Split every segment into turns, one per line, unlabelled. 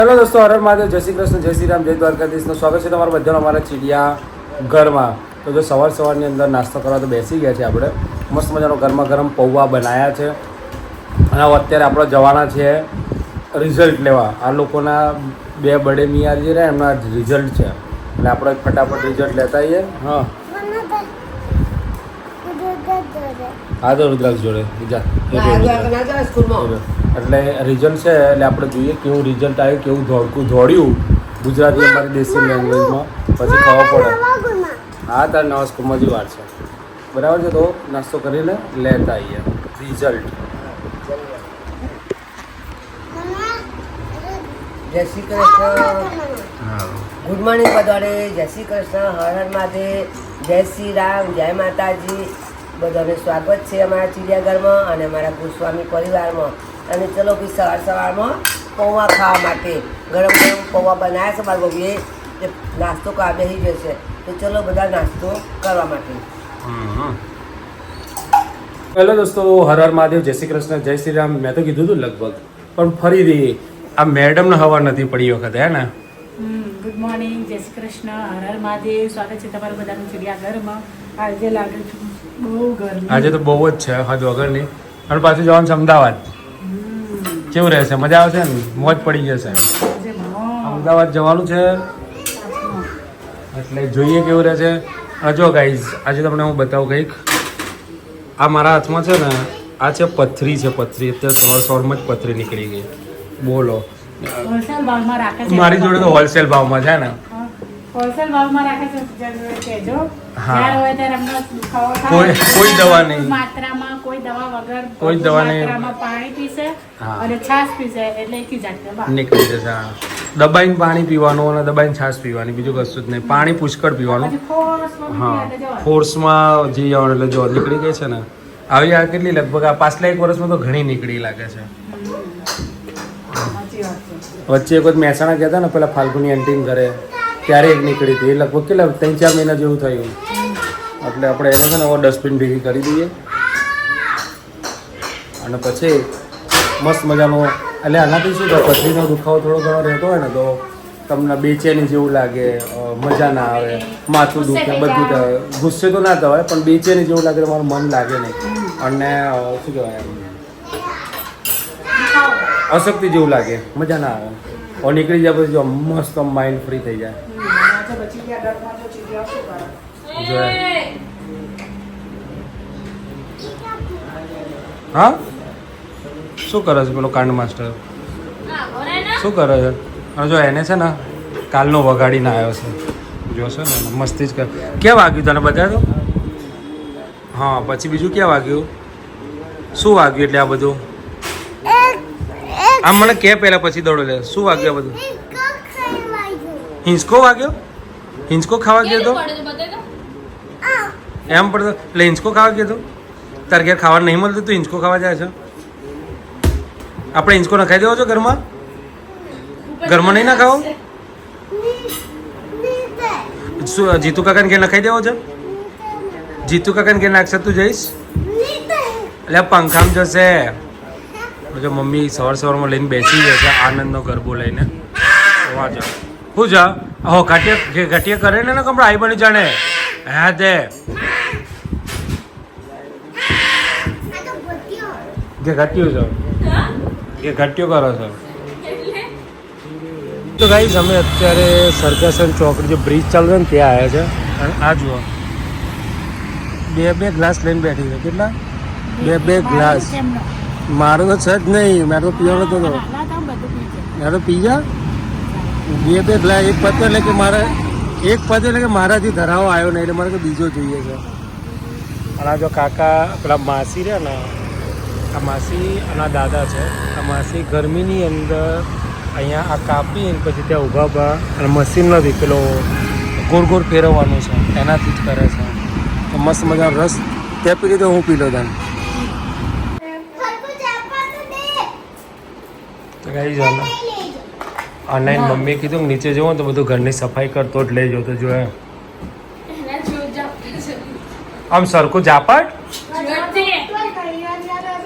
Hello દોસ્તો, હર હર મહાદેવ, જય શ્રી કૃષ્ણ, જય શ્રી રામ, જય દ્વારકાધીશનું સ્વાગત છે તમારું બધાનું અમારા ચીડિયા ઘરમાં. તો જો સવારની અંદર નાસ્તો કરવા તો બેસી ગયા છે આપણે. મસ્ત મજાનો ગરમા ગરમ પૌવા બનાવ્યા છે અને અત્યારે આપણે જવાના છે રિઝલ્ટ લેવા. આ લોકોના 2 બર્થડે નિયર જે રહ્યા એમના રિઝલ્ટ છે એટલે આપણે ફટાફટ રિઝલ્ટ લેતા આવીએ. હા તો રુદ્રાક્ષ જોડે બીજા એટલે રિઝલ્ટ છે એટલે આપણે જોઈએ કેવું રિઝલ્ટ આવ્યું, કેવું દોડ્યું ગુજરાતી અમારી દેશી લેંગ્વેજમાં, પછી ખબર પડે. હા તારે નવા સ્કૂલમાં જ વાર છે, બરાબર છે. તો નાસ્તો કરીને લેતા આવીએ રિઝલ્ટ.
જય શ્રી કૃષ્ણ, ગુડ મોર્નિંગ બધાને. જય શ્રી કૃષ્ણ, હર હર મહાદેવ, જય શ્રી રામ, જય માતાજી. બધાને સ્વાગત છે અમારા ચિડિયાઘરમાં અને અમારા ગોસ્વામી પરિવારમાં. અને ચલો ભાઈ સવારમાં પૌવા ખાવા માટે ગરમ ગરમ પૌવા બનાવ્યા છે મારા બબીએ. નાસ્તો કરવા બેસી જશે તો ચલો બધા નાસ્તો કરવા માટે.
હેલો દોસ્તો, હર હર મહાદેવ, જય શ્રી કૃષ્ણ, જય શ્રી રામ. મેં તો કીધું હતું લગભગ, પણ ફરીથી આ મેડમને હવા નથી પડી વખતે, હે ને?
ગુડ મોર્નિંગ, જય શ્રી કૃષ્ણ, હર હર મહાદેવ. સ્વાગત છે તમારું બધાનું ચિડિયાઘરમાં. આજે લાગે છે બહુ ગરમી, આજે
તો બહુ જ છે હદ વગરની. અને પાછું જવાનું છે અમદાવાદ. કેવું રહેશે? મજા આવશે ને? મોજ પડી જશે. અમદાવાદ જવાનું છે એટલે જોઈએ કેવું રહેશે. જો ગાઈઝ, આજે તમને હું બતાવું કંઈક. આ મારા હાથમાં છે ને, આ છે પથરી છે. પથરી અત્યારે સવારમાં જ પથરી નીકળી ગઈ. બોલો,
હોલસેલ ભાવમાં રાખે છે.
મારી જોડે તો હોલસેલ ભાવમાં છે ને.
હોલસેલ ભાવમાં રાખે છે. કહેજો જ્યારે હોય ત્યારે અમને દુખાવો થાય.
કોઈ દવા નહીં,
માત્રામાં કોઈ દવા વગર,
કોઈ દવા નહીં.
માત્રામાં પાણી પીશે અને છાશ પીશે એટલે એકી જાતે
નીકળી જશે. દબાઈને પાણી પીવાનું અને દબાઈને છાશ પીવાની, બીજું કશું જ નહીં. પાણી પુષ્કળ પીવાનું. હા, ફોર્સમાં જઈ જવાનું એટલે જો નીકળી ગઈ છે ને. આવી આ કેટલી લગભગ આ પાછલા 1 વર્ષમાં તો ઘણી નીકળી લાગે છે. વચ્ચે એક વખત મહેસાણા ગયા હતા ને, પેલા ફાલ્ગુની આંટીને ઘરે, ત્યારે એક નીકળી હતી. એ લગભગ કેટલા 3-4 મહિના જેવું થયું. એટલે આપણે એને છે ને ડસ્ટબિન ભેગી કરી દઈએ અને પછી મસ્ત મજાનો. એટલે આનાથી શું થાય, પથરીનો દુખાવો થોડો ઘણો રહેતો હોય ને તો તમને બેચેની જેવું લાગે, મજા ના આવે, માથું દુખે, બધું થાય. ગુસ્સે તો ના થવાય પણ બેચેની જેવું લાગે, તમારું મન લાગે નહીં અને શું કહેવાય, અશક્તિ જેવું લાગે, મજા ના આવે. और નીકળી જાય પછી જો મસ્ત માઇન્ડ ફ્રી થઈ જાય. હા, શું કરે છે પેલો કાંડ માસ્ટર? શું કરે છે? અને જો એને છે ને કાલનો વગાડીને આવ્યો છે, જોશો ને મસ્તી જ કર. ક્યાં વાગ્યું તને બતાવ્યો? હા, પછી બીજું ક્યાં વાગ્યું? શું વાગ્યું એટલે આ બધું? આમ મને કે પહેલા પછી દોડો લે. શું વાગ્યું આ બધું? હિંચકો વાગ્યો? હિંચકો ખાવા ગયો તો એમ પડતો એટલે હિંચકો ખાવા ગયો તો? તારે ઘેર ખાવા નહીં મળતું, તું હિંચકો ખાવા જાય છે? આપણે હિંચકો નખાઈ દેવો છો ઘરમાં? ઘરમાં નહીં નખાવો? શું જીતુ કાકાને ઘેર નખાઈ દેવો છે? જીતુ કાકાને ઘેર નાખશે તું જઈશ? એટલે પંખામાં જશે. જો મમ્મી સવારમાં લઈને બેસી જશે આનંદનો ગરબો લઈને. વાંચો હું જા હો ઘટિયા કરે ને કમરા આઈ બની જાણે. હા તે કે ઘટ્યું છો, કે ઘટ્યો કરો છો. તો ગાઈઝ અમે અત્યારે સરકાસન ચોકડી જે બ્રિજ ચાલુ છે ને ત્યાં આવ્યા છે. અને આ જુઓ 2 ગ્લાસ લઈને બેઠી છે. કેટલા? 2 ગ્લાસ. મારો તો છે જ નહીં, મેં તો પીવાનો હતો. મેં તો પી જા 2 ગ્લાસ. એક પતે એટલે કે મારે એક પતે એટલે કે મારાથી ધરાવો આવ્યો નહીં એટલે મારે તો બીજો જોઈએ છે. અને આ જો કાકા પેલા માસી રહ્યા ને, આ માસી અને આ દાદા છે. આ માસી ગરમીની અંદર અહીંયા આ કાપી પછી ત્યાં ઊભા અને મશીન નથી, પેલો ગોળ ગોળ ફેરવવાનું છે એનાથી જ કરે છે. તો મસ્ત મજાનો રસ ત્યાં પી લીધો, હું પી લો તને. ઓનલાઈન મમ્મીએ કીધું નીચે જવું તો બધું ઘરની સફાઈ કરતો જ લઈ જતો. જો આમ સરખું ઝાપટ.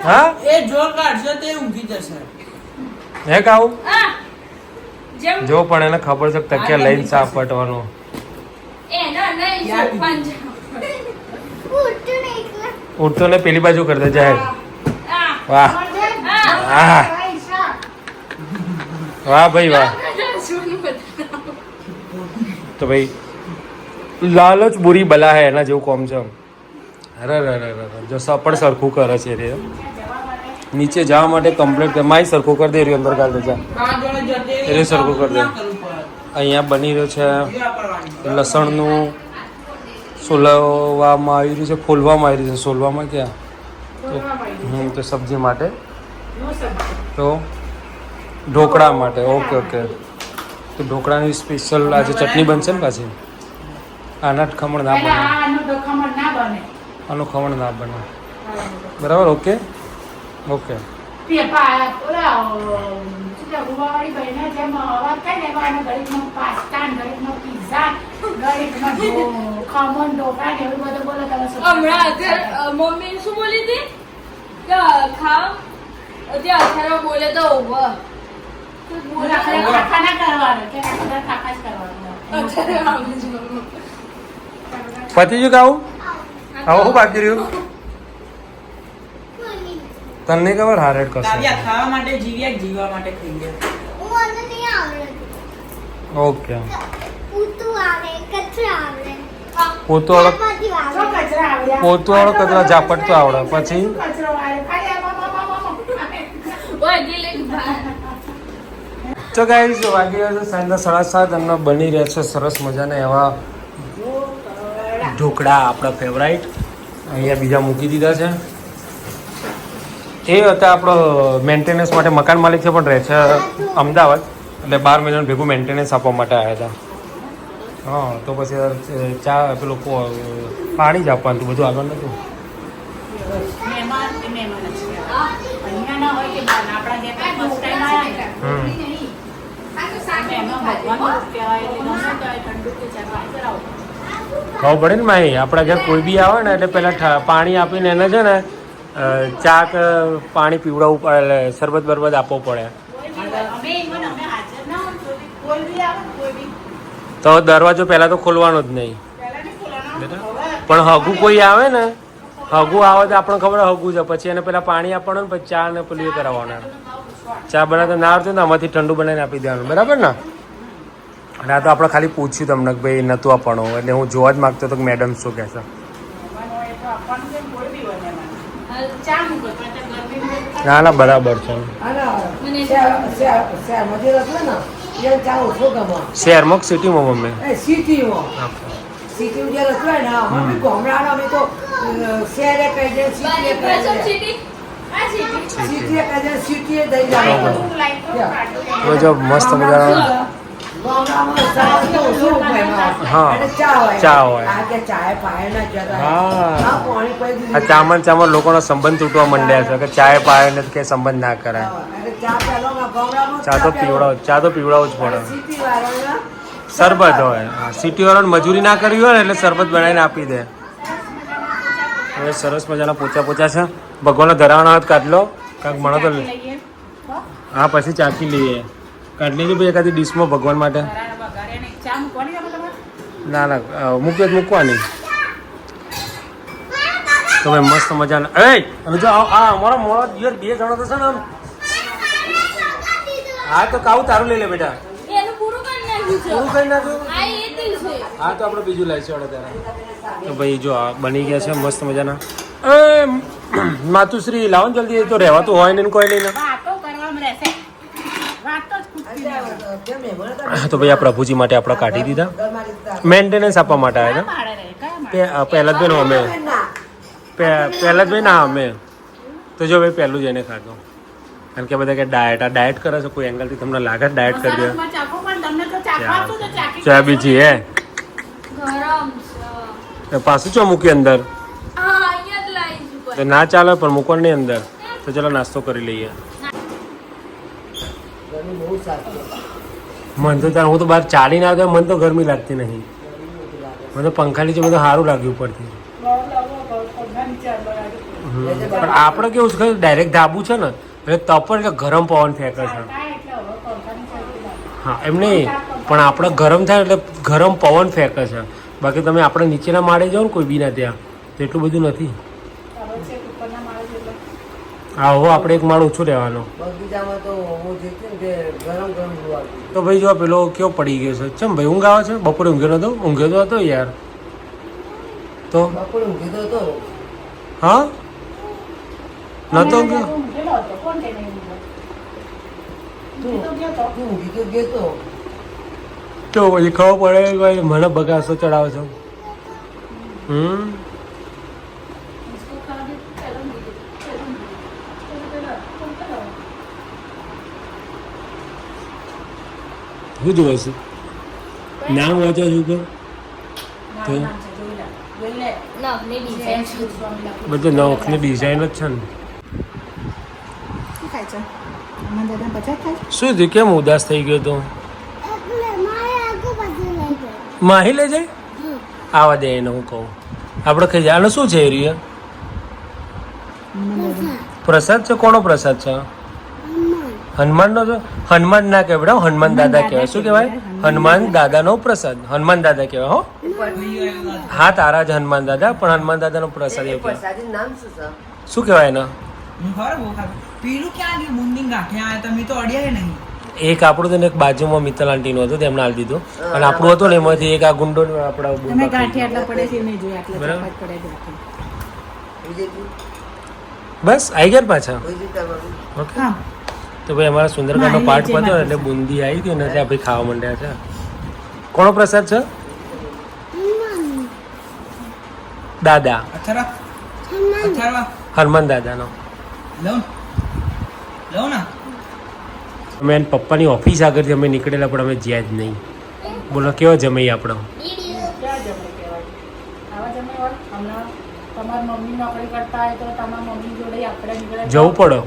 હા,
એ જો કાઢશો તે ઊંઘી જશે.
હે કાઉ જો પણ એને ખબર છે કે તકિયા લઈને સાફ પટવાનો. ઉઠતો ને પેલી બાજુ કરતા જાય. વાહ વાહ વાહ ભાઈ વાહ. તો ભાઈ લાલચ બુરી બલા હે એના જેવું કોમ છે. અરે જો પણ સરખું કરે છે રે. નીચે જવા માટે કમ્પ્લીટ માય સરખું કરી દે રહ્યું અંદર કાઢ દે એ સરખું કરી દે. અહીંયા બની રહ્યું છે લસણનું સોલવામાં આવી રહ્યું છે, ફોલવામાં આવી રહ્યું છે. સોલવામાં ક્યાં તો સબ્જી માટે તો ઢોકળા માટે. Okay okay. તો ઢોકળાની સ્પેશિયલ આજે ચટણી બનશે ને પાછી. આના ખમણ ના બને, આનું ખમણ ના બને. બરાબર. Okay okay.
મમ્મી શું બોલી હતી બોલે તો
પતિ જો ખાવું હવે શું બાકી રહ્યું તને ખબર હારેડ કરશે.
ખાવા માટે જીવ્યા જીવવા માટે થઈ ગયા.
ઓકે. પોતો વાળો કચરા ઝાપટ તો આવડે. પછી તો ગાઈસ વાગી રહ્યો છે સાંજના 7:30 અને બની રહ્યા છે સરસ મજાના એવા ઢોકળા આપણા ફેવરાઇટ. અહીંયા બીજા મૂકી દીધા છે. એ હતા આપણો મેન્ટેનન્સ માટે મકાન માલિક છે પણ રહે છે અમદાવાદ, એટલે 12 મહિનાનું ભેગું મેન્ટેનન્સ આપવા માટે આવ્યા હતા. હા તો પછી ચા પેલું પાણી જ આપવાનું હતું, બધું આગળ નતું. ખબર પડે ને માહી, આપણા ઘર કોઈ બી આવે ને એટલે પેલા પાણી આપીને એને છે ને ચા કે પાણી પીવડાવવું પડે, એટલે શરબત બરબત આપવો પડે. તો દરવાજો પહેલા તો ખોલવાનો જ નહીં. પણ હગું કોઈ આવે ને, હગું આવે તો આપણને ખબર હગું છે, પછી એને પેલા પાણી આપવાનું ને પછી ચા ને પેલું એ કરાવવાના. ચા બનાવતા ના આવતું ને આમાંથી ઠંડુ બનાવીને આપી દેવાનું. બરાબર ને? અને આ તો આપણે ખાલી પૂછ્યું તમને કે ભાઈ નહોતું આપવાનું, એટલે હું જોવા જ માગતો હતો કે મેડમ શું કહેશે. ના ના બરાબર છે. શહેરમાં સિટીમાં મમ્મી જો મસ્ત મજાના. હા ચા હોય. હા ચામન લોકોનો સંબંધ તૂટવા માંડ્યા છે કે ચાય પાય ને કે સંબંધ ના કરાય. ચા તો પીવડાવવું જ પડે. શરબત હોય. સિટી વાળાને મજૂરી ના કરવી હોય ને એટલે શરબત બનાવીને આપી દે. હવે સરસ મજાના પોચા છે. ભગવાનનો ધરાવવાનો હાથ કાઢ લો કાંક મળો તો. હા પછી ચાખી લઈએ. કાઢ લેજે ભાઈ એકાદી ડીશમાં ભગવાન માટે. ના મૂકવાની. તો ભાઈ મસ્ત મજાના. અને જો અમારો મોડો દિવસ 2 જણો તો છે ને. હા તો કાવું તારું લઈ લે બેટા. પૂરું કરી નાખ્યું. હા તો આપણે બીજું લાવીશું ત્યારે. તો ભાઈ જો આ બની ગયા છે મસ્ત મજાના. માતુશ્રી લાવો ને જલ્દી, તો રહેવાતું હોય ને કોઈ લઈને. તો ભાઈ આ પ્રભુજી માટે આપણે કાઢી દીધા, મેન્ટેનન્સ આપવા માટે આવ્યા હતા. પહેલા જ ભાઈ અમે ના અમે તો જો ભાઈ પહેલું જ એને ખાધું. કારણ કે બધા કે ડાયટ કરે છે, કોઈ એંગલથી તમને લાગે ડાયટ કરી દે. ચા બીજી હે પાછું ચો મૂકી અંદર ના ચાલે પણ મૂકવાનું નહીં અંદર. તો ચાલો નાસ્તો કરી લઈએ. મને તો હું તો બહાર ચાલીને આવતો, મને તો ગરમી લાગતી નહીં. મને તો પંખા નીચે બધું સારું લાગ્યું ઉપરથી. પણ આપણે કેવું છે ડાયરેક્ટ ધાબુ છે ને એટલે તપર એટલે ગરમ પવન ફેંકે છે. હા એમ નહીં, પણ આપણે ગરમ થાય એટલે ગરમ પવન ફેંકે છે. બાકી તમે આપણે નીચેના માળે જાઓ ને કોઈ બીના ત્યાં તો એટલું બધું નથી.
ખબર છે ઉપરના માળે છે એટલે
હા હો, આપણે એક માળ ઓછો રહેવાનો.
બગીચામાં તો હું જે છે ને તે ગરમ ગરમ જોવાનું.
તો ભાઈ જો પેલો કેવો પડી ગયો છે. ચમ ભાઈ ઊંઘ આવે છે? બપોરે ઊંઘ્યો નતો? ઊંઘ્યો તો હતો યાર. તો
બપોરે ઊંઘીતો હતો.
હા નતો
અને
ઊંઘ્યો?
ઊંઘેલો હતો. કોણ કે નહીં ઊંઘ્યો? ઊંઘી તો ગયો તો.
તું ઊંઘીતો ગયો તો.
તો પછી ખબર પડે કે ભાઈ મને બગાસો ચડાવે છે.
इसको खा दे चलो
શું જોવે છે? નામ વાંચો છું તો
નખની ડિઝાઇન છે.
બધું નવખની ડિઝાઇન જ છે ને.
શું ખાય છે? આમાં દાદા બજાર ખાય છે?
શું થયું? કેમ ઉદાસ થઈ ગયો તો? માહી લઈ જાય? આવા દે એને, હું કહું આપણે ખાઈ જાય. આને શું છે? એરિયા પ્રસાદ છે. કોનો પ્રસાદ છે? હનુમાનનો છે? હનુમાન ના કહેવાય, હનુમાન દાદા કહેવાય. શું કહેવાય? હનુમાન દાદાનો પ્રસાદ. હનુમાન દાદા કહેવાય. હો હા, તારા જ હનુમાન દાદા, પણ હનુમાન દાદાનો પ્રસાદ
એ
એવું કહેવાય.
પ્રસાદી નામ શું છે?
શું કહેવાય એને?
પેલું ક્યાં ગયું? બુંદી ગાંઠિયા આયા તમે તો અડ્યા નહીં.
એક આપણું તો ને એક બાજુમાં મિત્તલ આંટીનું હતું, તેમને આલી દીધું. અને આપણું હતું ને એમાંથી એક આ ગુંડો આપણા
તમે
બુંદા
ગાંઠિયા આટલા પડે છે નહીં જોયા, આટલા
બરાબર.
ચપાટ પડે ગાંઠિયા.
બીજેથી?
બસ આવી ગયા ને પાછા.
બીજી તમારું?
ઓકે.
હા
તો ભાઈ અમારા સુંદરકાંડનો
માહી
પાઠ
નીચે
પત્યો
નાખે
એટલે
છે.
બુંદી આવી હતી ને એટલે આપણે ખાવા માંડ્યા છે. કોનો પ્રસાદ છે? દાદા
અથર્વા
હનુમાન દાદાનો.
લઉં ને
અમે એના પપ્પાની ઓફિસ આગળથી અમે નીકળેલા, પણ અમે જ્યાં જ નહીં. બોલો કેવો જમાઈ આપણો?
ક્યાં જમાઈ કહેવાય? આવા જમાઈ હોય? હમણાં તમારી મમ્મી નોકરી કરતા હોય તો તમારા મમ્મી જોડે આપણે નીકળે
જવું પડો,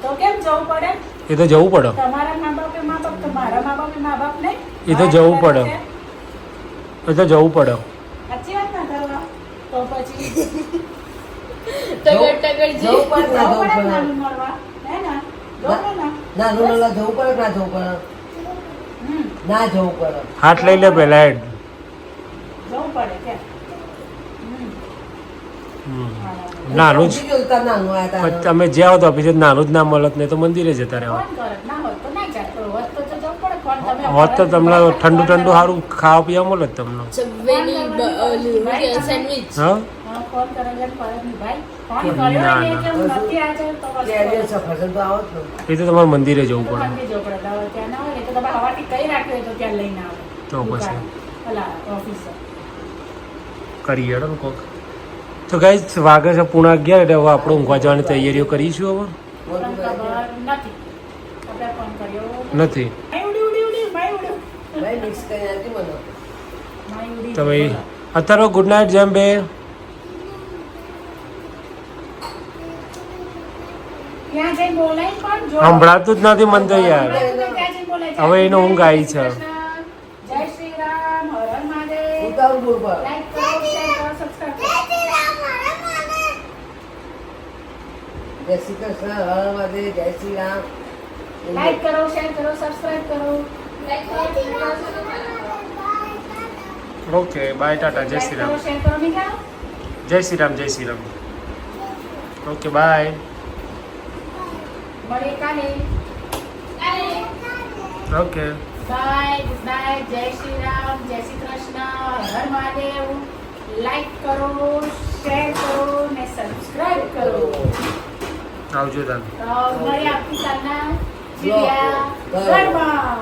તો કેમ જવું પડે?
એ તો જવું પડો.
તમારા મા બાપ એ મા બાપ તો મારા મા બાપ એ મા બાપ નહીં.
એ તો જવું પડે. એ તો જવું પડો.
સાચી વાત ના કરવા તો પછી
ટગર ટગર જી.
જવું પડે ના
જવું
જવું
પડે
પડે?
નાનું મળવા હે ને? જવું પડે ને?
ના લોલા જવું પડે કે ના જવું પડે?
હમ,
ના જવું પડે.
હાથ લઈ લે પહેલા હેડ.
જવું પડે કે
નાનું જ
સમજી ગયો તાર નાનું આયા તાર.
પછી તમે જ્યાં હો તો ઓફિસે નાનું જ ના મળત, નહીં તો મંદિરે જતા રહેવા.
ફોન કરે ના હોય તો ના જાય, પણ હોત તો જવું પડે. ફોન તમે
હોત તો તમને ઠંડુ ઠંડુ સારું ખાવા પીવા મળે જ તમને.
સબવેની સેન્ડવિચ.
હા
હા, ફોન કરે છે ફરજ નહીં ભાઈ. ફોન
ના,
કર્યો
ના.
ને કે હું નથી આજે તો બસ
કેરીઓ સફરજન તો આવો જ ને.
એ તો તમારે મંદિરે જવું
તો
પડે.
મંદિર જવું પડે. તો ત્યાં ના હોય ને તો તમે હવાથી કઈ રાખ્યો હોય તો ત્યાં લઈને આવે
તો પછી.
દુકાન. અલા ઓફિસે
કરી હેડો ને કોક. તો ગાઈસ વાગે છે 11:30 એટલે હવે આપણે ઊંઘવા જવાની તૈયારીઓ કરીશું હવે.
પણ ખબર નથી. આપણે ફોન કર્યો
નથી
માય ઉડી ઉડી ઉડી માય ઉડી
ભાઈ મિક્સ કરી નાખી મને.
માય ઉડી
તો ભાઈ અત્યારે ગુડ નાઇટ જેમ બે.
ત્યાં જઈ બોલાય પણ જો
સંભળાતું જ નથી મને તો યાર.
ત્યાં જઈ બોલાય.
હવે એને ઊંઘ આવી છે.
જય શ્રી રામ, હર હર મહાદેવ.
ઉતાવળ બોલ પર.
લાઈક કરો, શેર કરો, સબસ્ક્રાઇબ કરો.
જય શ્રી કૃષ્ણ, હર હર મહાદેવ, જય શ્રી રામ.
લાઈક કરો, શેર કરો, સબસ્ક્રાઇબ કરો.
ઓકે બાય ટાટા જય શ્રી રામ.
લાઈક કરો, શેર કરો, મીઠા.
જય શ્રી રામ જય શ્રી રામ. Okay bye.
મળીએ કાલે.
ઓકે
બાય, ગુડ નાઇટ, જય શ્રી રામ, જય શ્રી કૃષ્ણ, હર હર મહાદેવ. લાઈક કરો, શેર કરો ને સબસ્ક્રાઇબ કરો.
આવજો તાન.
તો મળીએ આવતીકાલના ચીડિયા ઘરમાં.